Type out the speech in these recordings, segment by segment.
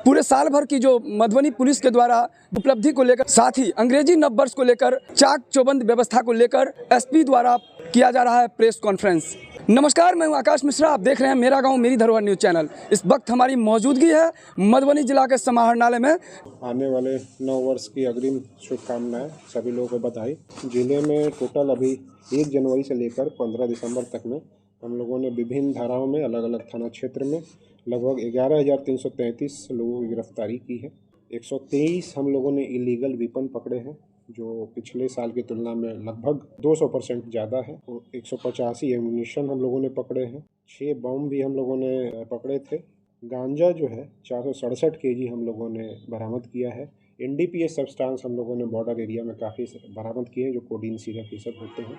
पूरे साल भर की जो मधुबनी पुलिस के द्वारा उपलब्धि को लेकर, साथ ही अंग्रेजी नववर्ष को लेकर, चाक चौबंद व्यवस्था को लेकर एसपी द्वारा किया जा रहा है प्रेस कॉन्फ्रेंस। नमस्कार, मैं हूं आकाश मिश्रा, आप देख रहे हैं मेरा गांव मेरी धरोहर न्यूज़ चैनल। इस वक्त हमारी मौजूदगी है मधुबनी जिला के समाहरणालय में। आने वाले नव वर्ष की अग्रिम शुभकामनाएं, सभी लोगों को बधाई। जिले में टोटल अभी 1 जनवरी से लेकर 15 दिसंबर तक में हम लोगों ने विभिन्न धाराओं में अलग अलग थाना क्षेत्र में लगभग 11,333 लोगों की गिरफ्तारी की है। 123 हम लोगों ने इलीगल वेपन पकड़े हैं, जो पिछले साल की तुलना में लगभग 200% ज़्यादा है। 185 एमुनिशन हम लोगों ने पकड़े हैं। 6 बम भी हम लोगों ने पकड़े थे। गांजा जो है 467 केजी हम लोगों ने बरामद किया है। एनडीपीएस सब्सटेंस हम लोगों ने बॉर्डर एरिया में काफ़ी बरामद किए हैं, जो कोडीन सिरप ये सब होते हैं।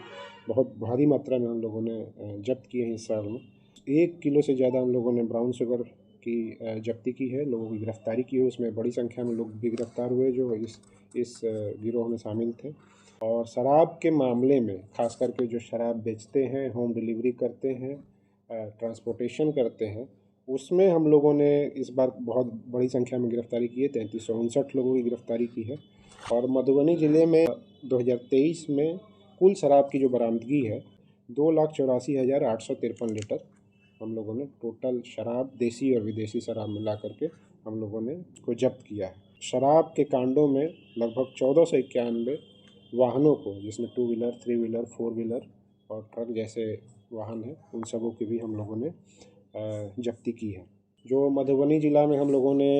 बहुत भारी मात्रा में हम लोगों ने जब्त किए हैं इस साल में। 1 किलो से ज़्यादा हम लोगों ने ब्राउन शुगर की जब्ती की है, लोगों की गिरफ्तारी की है। उसमें बड़ी संख्या में लोग भी गिरफ्तार हुए जो इस गिरोह में शामिल थे। और शराब के मामले में खास करके जो शराब बेचते हैं, होम डिलीवरी करते हैं, ट्रांसपोर्टेशन करते हैं, उसमें हम लोगों ने इस बार बहुत बड़ी संख्या में गिरफ्तारी की है। 3359 लोगों की गिरफ्तारी की है। और मधुबनी ज़िले में 2023 में कुल शराब की जो बरामदगी है 2,84,853 लीटर हम लोगों ने टोटल शराब, देसी और विदेशी शराब मिला करके हम लोगों ने उसको जब्त किया है। शराब के कांडों में लगभग 1491 वाहनों को, जिसमें 2 व्हीलर, 3 व्हीलर, 4 व्हीलर और ट्रक जैसे वाहन हैं, उन सबों की भी हम लोगों ने जब्ती की है। जो मधुबनी ज़िला में हम लोगों ने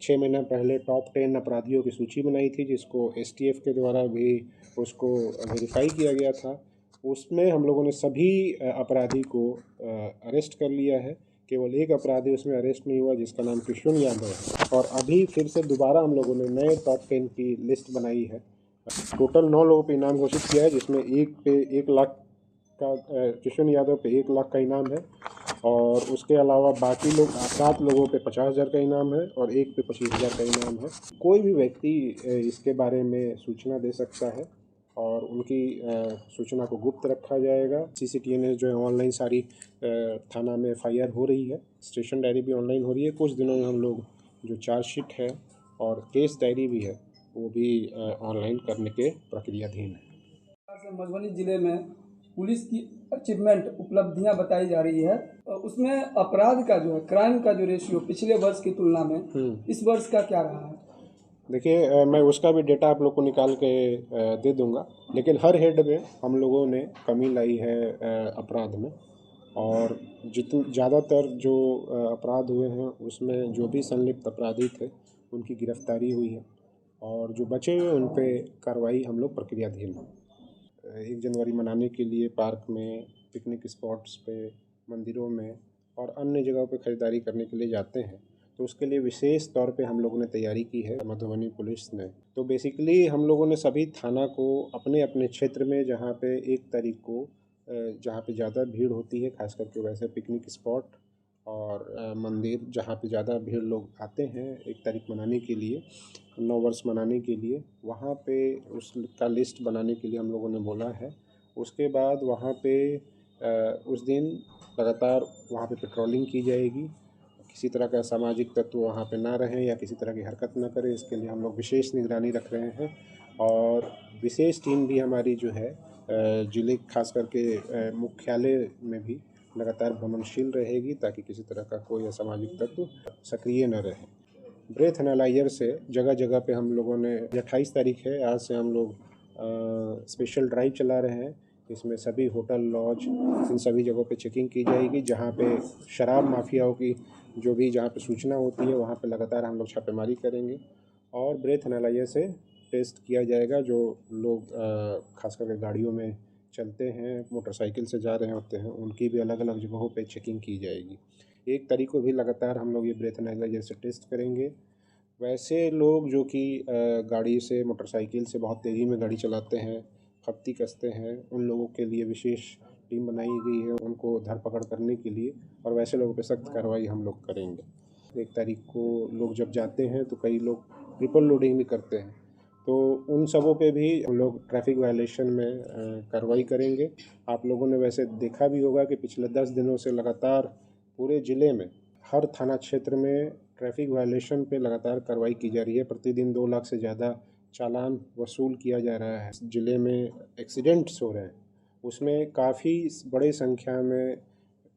6 महीना पहले टॉप 10 अपराधियों की सूची बनाई थी, जिसको एसटीएफ के द्वारा भी उसको वेरीफाई किया गया था। उसमें हम लोगों ने सभी अपराधी को अरेस्ट कर लिया है। केवल एक अपराधी उसमें अरेस्ट नहीं हुआ, जिसका नाम कृष्ण यादव है। और अभी फिर से दोबारा हम लोगों ने नए टॉप 10 की लिस्ट बनाई है। टोटल 9 लोगों पर इनाम घोषित किया है, जिसमें एक पे 1 लाख का, कृष्ण यादव पे 1 लाख का इनाम है। और उसके अलावा बाकी लोग 7 लोगों पे 50,000 का इनाम है और एक पे 25,000 का इनाम है। कोई भी व्यक्ति इसके बारे में सूचना दे सकता है और उनकी सूचना को गुप्त रखा जाएगा। सीसीटीएनएस जो है ऑनलाइन सारी थाना में FIR हो रही है, स्टेशन डायरी भी ऑनलाइन हो रही है। कुछ दिनों में हम लोग जो चार्जशीट है और केस डायरी भी है वो भी ऑनलाइन करने के प्रक्रियाधीन है। मधुबनी जिले में पुलिस की अचीवमेंट, उपलब्धियां बताई जा रही है, उसमें अपराध का जो है, क्राइम का जो रेशियो पिछले वर्ष की तुलना में इस वर्ष का क्या रहा है? देखिए, मैं उसका भी डेटा आप लोग को निकाल के दे दूंगा, लेकिन हर हेड में हम लोगों ने कमी लाई है अपराध में। और जितने ज़्यादातर जो अपराध हुए हैं उसमें जो भी संलिप्त अपराधी थे उनकी गिरफ्तारी हुई है, और जो बचे हुए उन पे कार्रवाई हम लोग प्रक्रियाधीन है। 1 जनवरी मनाने के लिए पार्क में, पिकनिक स्पॉट्स पे, मंदिरों में और अन्य जगहों पे ख़रीदारी करने के लिए जाते हैं, तो उसके लिए विशेष तौर पे हम लोगों ने तैयारी की है मधुबनी पुलिस ने। तो बेसिकली हम लोगों ने सभी थाना को अपने अपने क्षेत्र में, जहाँ पे 1 तारीख को जहाँ पे ज़्यादा भीड़ होती है, खास करके वैसे पिकनिक स्पॉट और मंदिर जहाँ पे ज़्यादा भीड़ लोग आते हैं 1 तारीख मनाने के लिए, नव वर्ष मनाने के लिए, वहाँ पे उसका लिस्ट बनाने के लिए हम लोगों ने बोला है। उसके बाद वहाँ पे उस दिन लगातार वहाँ पे पेट्रोलिंग की जाएगी। किसी तरह का सामाजिक तत्व वहाँ पे ना रहें या किसी तरह की हरकत ना करें, इसके लिए हम लोग विशेष निगरानी रख रहे हैं। और विशेष टीम भी हमारी जो है जिले खास करके मुख्यालय में भी लगातार भ्रमणशील रहेगी, ताकि किसी तरह का कोई असामाजिक तत्व सक्रिय न रहे। ब्रेथ एनालाइजर से जगह जगह पे हम लोगों ने, 28 तारीख है, आज से हम लोग स्पेशल ड्राइव चला रहे हैं। इसमें सभी होटल, लॉज, इन सभी जगहों पे चेकिंग की जाएगी। जहाँ पे शराब माफियाओं की जो भी जहाँ पे सूचना होती है वहाँ पे लगातार हम लोग छापेमारी करेंगे। और ब्रेथ एनालाइजर से टेस्ट किया जाएगा। जो लोग खास करके गाड़ियों में चलते हैं, मोटरसाइकिल से जा रहे होते हैं, उनकी भी अलग अलग जगहों पे चेकिंग की जाएगी। 1 तारीख को भी लगातार हम लोग ये ब्रेथ एनालाइजर से टेस्ट करेंगे। वैसे लोग जो कि गाड़ी से, मोटरसाइकिल से बहुत तेज़ी में गाड़ी चलाते हैं, खपती कसते हैं, उन लोगों के लिए विशेष टीम बनाई गई है उनको धरपकड़ करने के लिए, और वैसे लोगों पे सख्त कार्रवाई हम लोग करेंगे। 1 तारीख को लोग जब जाते हैं तो कई लोग ट्रिपल लोडिंग भी करते हैं, तो उन सबों पे भी हम लोग ट्रैफिक वायलेशन में कार्रवाई करेंगे। आप लोगों ने वैसे देखा भी होगा कि पिछले 10 दिनों से लगातार पूरे ज़िले में हर थाना क्षेत्र में ट्रैफिक वायलेशन पे लगातार कार्रवाई की जा रही है। प्रतिदिन 2 लाख से ज़्यादा चालान वसूल किया जा रहा है। ज़िले में एक्सीडेंट्स हो रहे हैं, उसमें काफ़ी बड़ी संख्या में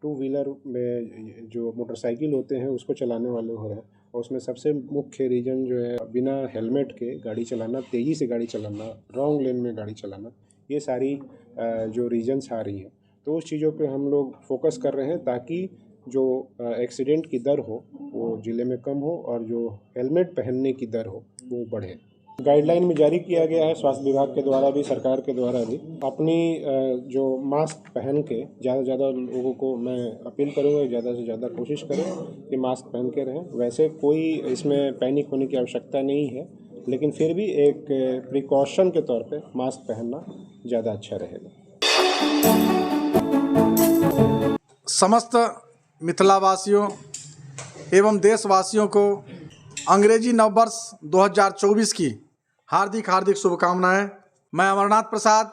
टू व्हीलर में जो मोटरसाइकिल होते हैं उसको चलाने वाले हो रहे हैं। और उसमें सबसे मुख्य रीज़न जो है बिना हेलमेट के गाड़ी चलाना, तेज़ी से गाड़ी चलाना, रॉन्ग लेन में गाड़ी चलाना, ये सारी जो रीजन्स आ रही हैं। तो उस चीज़ों पे हम लोग फोकस कर रहे हैं ताकि जो एक्सीडेंट की दर हो वो ज़िले में कम हो और जो हेलमेट पहनने की दर हो वो बढ़े। गाइडलाइन में जारी किया गया है स्वास्थ्य विभाग के द्वारा भी, सरकार के द्वारा भी। अपनी जो मास्क पहन के ज़्यादा से ज़्यादा लोगों को मैं अपील करूँगा, ज़्यादा से ज़्यादा कोशिश करें कि मास्क पहन के रहें। वैसे कोई इसमें पैनिक होने की आवश्यकता नहीं है, लेकिन फिर भी एक प्रिकॉशन के तौर पे मास्क पहनना ज़्यादा अच्छा रहेगा। समस्त मिथिलावासियों एवं देशवासियों को अंग्रेजी नववर्ष 2024 की हार्दिक शुभकामनाएं। मैं अमरनाथ प्रसाद